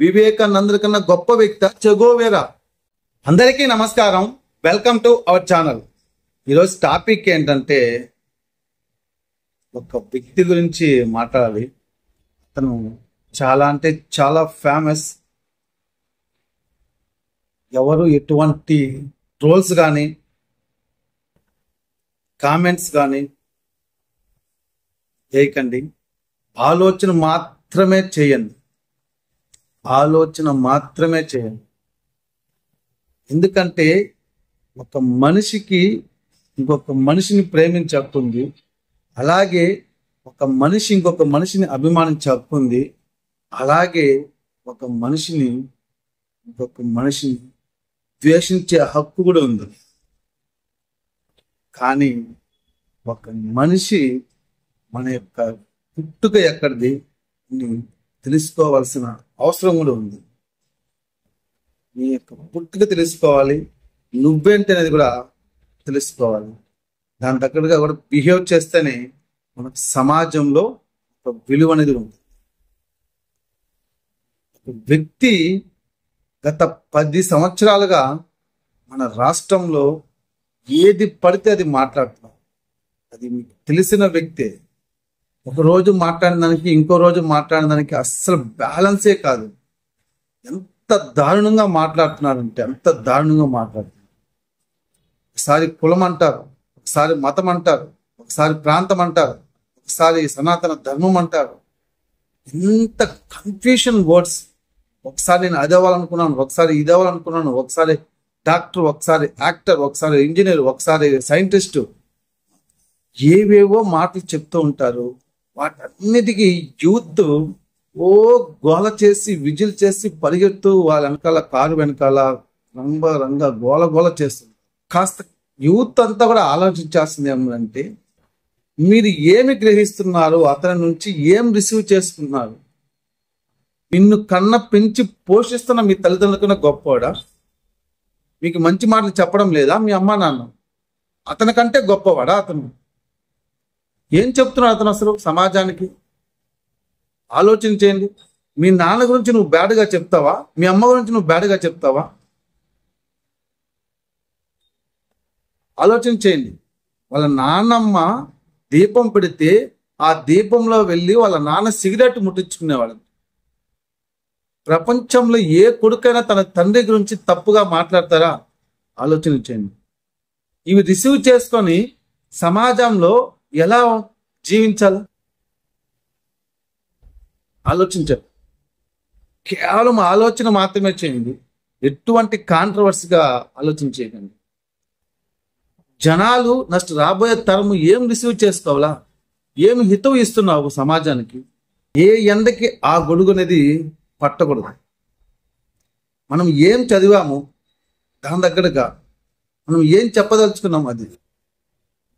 వివేకానంద కన్నా గొప్ప వ్యక్తి చెగోవేరా. అందరికీ నమస్కారం, వెల్కమ్ టు అవర్ ఛానల్. ఈరోజు టాపిక్ ఏంటంటే ఒక వ్యక్తి గురించి మాట్లాడాలి. అతను చాలా అంటే చాలా ఫేమస్. ఎవరు ఎటువంటి ట్రోల్స్ కానీ కామెంట్స్ కానీ చేయకండి. ఆలోచన మాత్రమే చేయండి. ఎందుకంటే ఒక మనిషికి ఇంకొక మనిషిని ప్రేమించే హక్కు ఉంది. అలాగే ఒక మనిషి ఇంకొక మనిషిని అభిమానించే హక్కు ఉంది. అలాగే ఒక మనిషిని ఇంకొక మనిషిని ద్వేషించే హక్కు కూడా ఉంది. కానీ ఒక మనిషి మన యొక్క పుట్టుక ఎక్కడిది అని తెలుసుకోవాల్సిన అవసరం కూడా ఉంది. నీ యొక్క పుట్టుక తెలుసుకోవాలి, నువ్వేంటి అనేది కూడా తెలుసుకోవాలి. దాని తగ్గట్టుగా కూడా బిహేవ్ చేస్తేనే మనకు సమాజంలో ఒక విలువ అనేది ఉంటుంది. ఒక వ్యక్తి గత 10 సంవత్సరాలుగా మన రాష్ట్రంలో ఏది పడితే అది మాట్లాడుతున్నారు. అది మీకు తెలిసిన వ్యక్తే. ఒక రోజు మాట్లాడిన దానికి ఇంకో రోజు మాట్లాడిన దానికి అస్సలు బ్యాలెన్సే కాదు. ఎంత దారుణంగా మాట్లాడుతున్నారంటే అంత దారుణంగా మాట్లాడుతున్నారు. ఒకసారి కులం అంటారు, ఒకసారి మతం అంటారు, ఒకసారి ప్రాంతం అంటారు, ఒకసారి సనాతన ధర్మం అంటారు. ఎంత కన్ఫ్యూషన్ వర్డ్స్. ఒకసారి నేను అది అవ్వాలనుకున్నాను, ఒకసారి ఇది అవ్వాలనుకున్నాను, ఒకసారి డాక్టర్, ఒకసారి యాక్టర్, ఒకసారి ఇంజనీర్, ఒకసారి సైంటిస్టు, ఏవేవో మాటలు చెప్తూ ఉంటారు. వాటన్నిటికీ యూత్ గోల చేసి విజిల్ చేసి పరిగెత్తు వాళ్ళ వెనకాల కారు వెనకాల రంగ గోల చేస్తుంది. కాస్త యూత్ అంతా కూడా ఆలోచించాల్సింది ఏమంటే, మీరు ఏమి గ్రహిస్తున్నారు, అతని నుంచి ఏం రిసీవ్ చేసుకున్నారు? నిన్ను కన్న పెంచి పోషిస్తున్న మీ తల్లిదండ్రులకన్నా గొప్పవాడా? మీకు మంచి మాటలు చెప్పడం లేదా మీ అమ్మా నాన్న? అతనికంటే గొప్పవాడా అతను? ఏం చెప్తున్నాడు అతను అసలు సమాజానికి? ఆలోచన చేయండి. మీ నాన్న గురించి నువ్వు బ్యాడ్గా చెప్తావా? మీ అమ్మ గురించి నువ్వు బ్యాడ్గా చెప్తావా? ఆలోచన చేయండి. వాళ్ళ నాన్నమ్మ దీపం పెడితే ఆ దీపంలో వెళ్ళి వాళ్ళ నాన్న సిగరెట్ ముట్టించుకునేవాడు. ప్రపంచంలో ఏ కొడుకైనా తన తండ్రి గురించి తప్పుగా మాట్లాడతారా? ఆలోచన చేయండి. ఇవి రిసీవ్ చేసుకొని సమాజంలో ఎలా జీవించాలి ఆలోచించారు. కేవలం ఆలోచన మాత్రమే చేయండి. ఎటువంటి కాంట్రవర్సీగా ఆలోచన చేయకండి. జనాలు రాబోయే తరము ఏం రిసీవ్ చేసుకోవాలా, ఏమి హితవు ఇస్తున్నావు సమాజానికి? ఏ ఎండకి ఆ గొడుగు అనేది పట్టకూడదు. మనం ఏం చదివాము దాని దగ్గరగా మనం ఏం చెప్పదలుచుకున్నాం, అది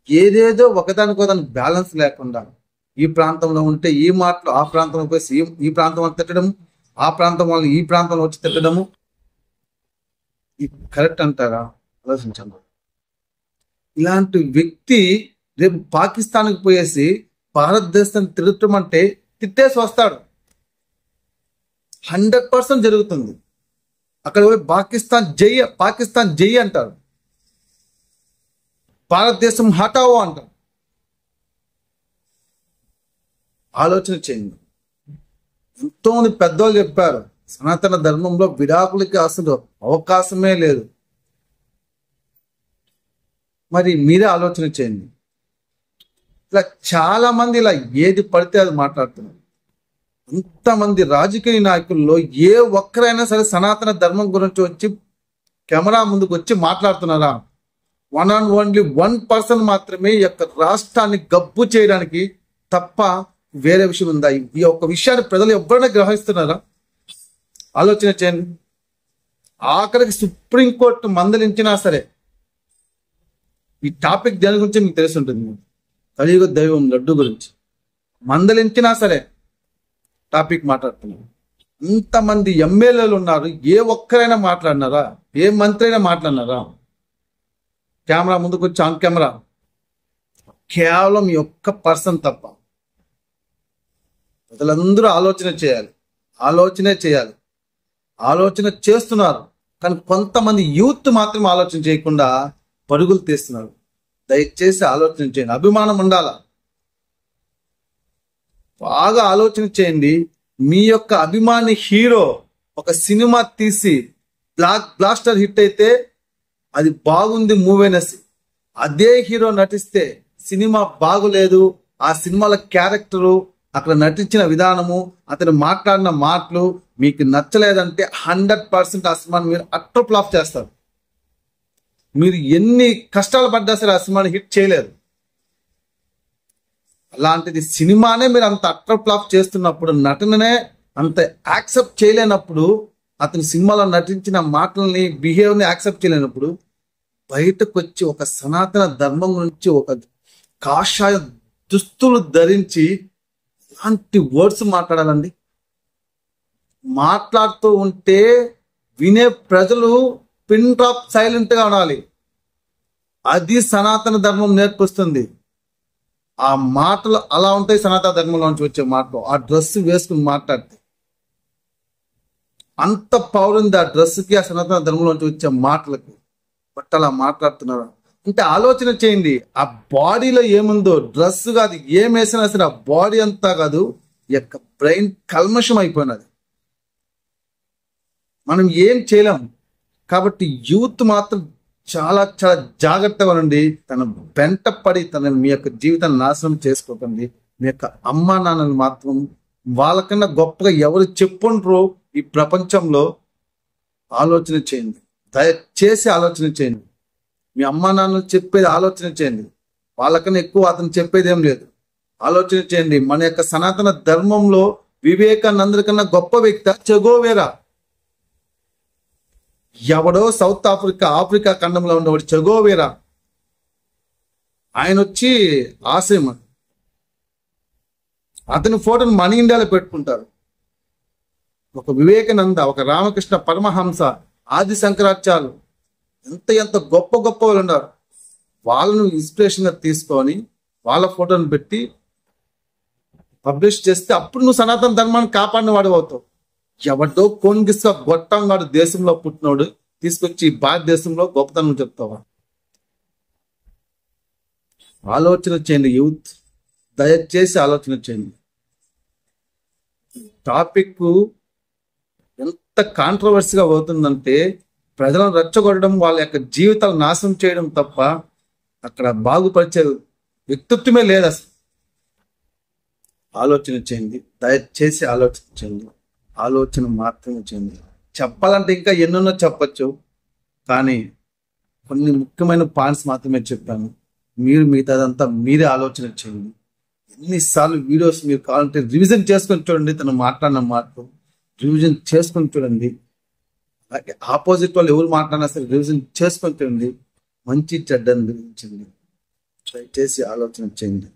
ఏదేదో ఒకదానికోదానికి బ్యాలెన్స్ లేకుండా ఈ ప్రాంతంలో ఉంటే ఈ మాటలు ఆ ప్రాంతంలో పోయి ఈ ప్రాంతం వాళ్ళు తిట్టడము, ఆ ప్రాంతం వాళ్ళు ఈ ప్రాంతంలో వచ్చి తిట్టడము, ఇది కరెక్ట్ అంటారా? ఆలోచించండి. ఇలాంటి వ్యక్తి రేపు పాకిస్తాన్కి పోయేసి భారతదేశాన్ని తిరుగుతాం అంటే తిట్టేసి వస్తాడు. 100% జరుగుతుంది. అక్కడ పోయి పాకిస్తాన్ జై అంటారు, భారతదేశం హటావో అంటారు. ఆలోచన చేయండి. ఎంతో మంది పెద్దవాళ్ళు చెప్పారు, సనాతన ధర్మంలో విడాకులకి అసలు అవకాశమే లేదు. మరి మీరే ఆలోచన చేయండి. ఇలా చాలా మంది ఇలా ఏది పడితే అది మాట్లాడుతున్నారు. ఇంతమంది రాజకీయ నాయకుల్లో ఏ ఒక్కరైనా సరే సనాతన ధర్మం గురించి వచ్చి కెమెరా ముందుకు వచ్చి మాట్లాడుతున్నారా? 1% మాత్రమే ఈ యొక్క రాష్ట్రాన్ని గబ్బు చేయడానికి తప్ప వేరే విషయం ఉందా? ఈ యొక్క విషయాన్ని ప్రజలు ఎవరైనా గ్రహిస్తున్నారా? ఆలోచన చేయండి. ఆఖరికి సుప్రీంకోర్టు మందలించినా సరే, ఈ టాపిక్ దేని గురించి మీకు తెలిసి ఉంటుంది, కలియుగ దైవం లడ్డు గురించి మందలించినా సరే టాపిక్ మాట్లాడుతున్నారు. ఇంతమంది ఎమ్మెల్యేలు ఉన్నారు, ఏ ఒక్కరైనా మాట్లాడినారా? ఏ మంత్రి అయినా మాట్లాడినారా? కెమెరా ముందుకు వచ్చి ఆన్ కెమెరా కేవలం ఈ ఒక్క పర్సన్ తప్ప. ప్రజలందరూ ఆలోచనే చేయాలి. ఆలోచన చేస్తున్నారు, కానీ కొంతమంది యూత్ మాత్రం ఆలోచన చేయకుండా పరుగులు తీస్తున్నారు. దయచేసి ఆలోచన చేయండి. అభిమానం ఉండాల. బాగా ఆలోచన చేయండి. మీ యొక్క అభిమాని హీరో ఒక సినిమా తీసి బ్లాస్టర్ హిట్ అయితే అది బాగుంది మూవీ అనేసి, అదే హీరో నటిస్తే సినిమా బాగులేదు, ఆ సినిమాల క్యారెక్టరు, అక్కడ నటించిన విధానము, అతను మాట్లాడిన మాటలు మీకు నచ్చలేదంటే 100% ఆ సినిమాని మీరు అట్టర్ ఫ్లాప్ చేస్తారు. మీరు ఎన్ని కష్టాలు పడ్డా సరే ఆ సినిమాని హిట్ చేయలేరు. అలాంటిది సినిమానే మీరు అంత అట్టర్ ఫ్లాప్ చేస్తున్నప్పుడు, నటననే అంత యాక్సెప్ట్ చేయలేనప్పుడు, అతని సినిమాలో నటించిన మాటల్ని, బిహేవ్ని యాక్సెప్ట్ చేయలేనప్పుడు, బయటకు వచ్చి ఒక సనాతన ధర్మం నుంచి ఒక కాషాయ దుస్తులు ధరించి ఇలాంటి వర్డ్స్ మాట్లాడాలండి. మాట్లాడుతూ ఉంటే వినే ప్రజలు పిన్ డ్రాప్ సైలెంట్ గా ఉండాలి. అది సనాతన ధర్మం నేర్పిస్తుంది. ఆ మాటలు అలా ఉంటాయి. సనాతన ధర్మంలో నుంచి వచ్చే మాటలు, ఆ డ్రెస్ వేసుకుని మాట్లాడితే అంత పవర్ ఉంది ఆ డ్రెస్కి, ఆ సనాతన ధర్మంలో నుంచి వచ్చే మాటలకి. బట్ అలా మాట్లాడుతున్నారు అంటే ఆలోచన చేయండి. ఆ బాడీలో ఏముందో, డ్రెస్ కాదు ఏం వేసినా సరే, ఆ బాడీ అంతా కాదు, ఈ యొక్క బ్రెయిన్ కల్మషం అయిపోయినది. మనం ఏం చేయలేం. కాబట్టి యూత్ మాత్రం చాలా చాలా జాగ్రత్తగా ఉండండి. తన వెంట పడి మీ యొక్క జీవితాన్ని నాశనం చేసుకోకండి. మీ యొక్క అమ్మా నాన్నలు మాత్రం వాళ్ళకన్నా గొప్పగా ఎవరు చెప్పుండ్రో ఈ ప్రపంచంలో ఆలోచన చేయండి. దయచేసి ఆలోచన చేయండి. మీ అమ్మా నాన్నలు చెప్పేది ఆలోచన చేయండి. వాళ్ళకన్నా ఎక్కువ అతను చెప్పేది ఏం లేదు. ఆలోచన చేయండి. మన యొక్క సనాతన ధర్మంలో వివేకానందుడి కన్నా గొప్ప వ్యక్తి చెగోవేరా. ఎవడో సౌత్ ఆఫ్రికా ఖండంలో ఉండేవాడు చెగోవేరా. ఆయన వచ్చి ఆశయం, అతని ఫోటోను మన ఇండియాలో పెట్టుకుంటారు. ఒక వివేకానంద, ఒక రామకృష్ణ పరమహంస, ఆది శంకరాచార్యులు, ఎంత గొప్ప గొప్ప వాళ్ళు ఉన్నారు. వాళ్ళను ఇన్స్పిరేషన్గా తీసుకొని వాళ్ళ ఫోటోను పెట్టి పబ్లిష్ చేస్తే అప్పుడు నువ్వు సనాతన ధర్మాన్ని కాపాడిన వాడు అవుతావు. ఎవడో కోన్గిస్గా గొట్టంగాడు దేశంలో పుట్టినోడు తీసుకొచ్చి భారతదేశంలో గొప్పతనం చెప్తావా? ఆలోచన చేయండి యూత్, దయచేసి ఆలోచన చేయండి. టాపిక్ ఎంత కాంట్రవర్సీగా అవుతుందంటే ప్రజలను రెచ్చగొట్టడం, వాళ్ళ యొక్క జీవితాలు నాశనం చేయడం తప్ప అక్కడ బాగుపరిచే వ్యక్తిత్వమే లేదు అసలు. ఆలోచన చేయండి, దయచేసి ఆలోచన చేయండి. ఆలోచన మాత్రమే చేయండి. చెప్పాలంటే ఇంకా ఎన్నెన్నో చెప్పచ్చు, కానీ కొన్ని ముఖ్యమైన పాయింట్స్ మాత్రమే చెప్పాను. మీరు మిగతాదంతా మీరే ఆలోచన చేయండి. ఎన్నిసార్లు వీడియోస్ మీరు కావాలంటే రివిజన్ చేసుకొని చూడండి. తను మాట్లాడిన మాటలు రివిజన్ చేసుకొని చూడండి. అలాగే ఆపోజిట్ వాళ్ళు ఎవరు మాట్లాడినా సరే రివిజన్ చేసుకొని చూడండి. మంచి చెడ్డని గురించండి. దయచేసి ఆలోచన చేయండి.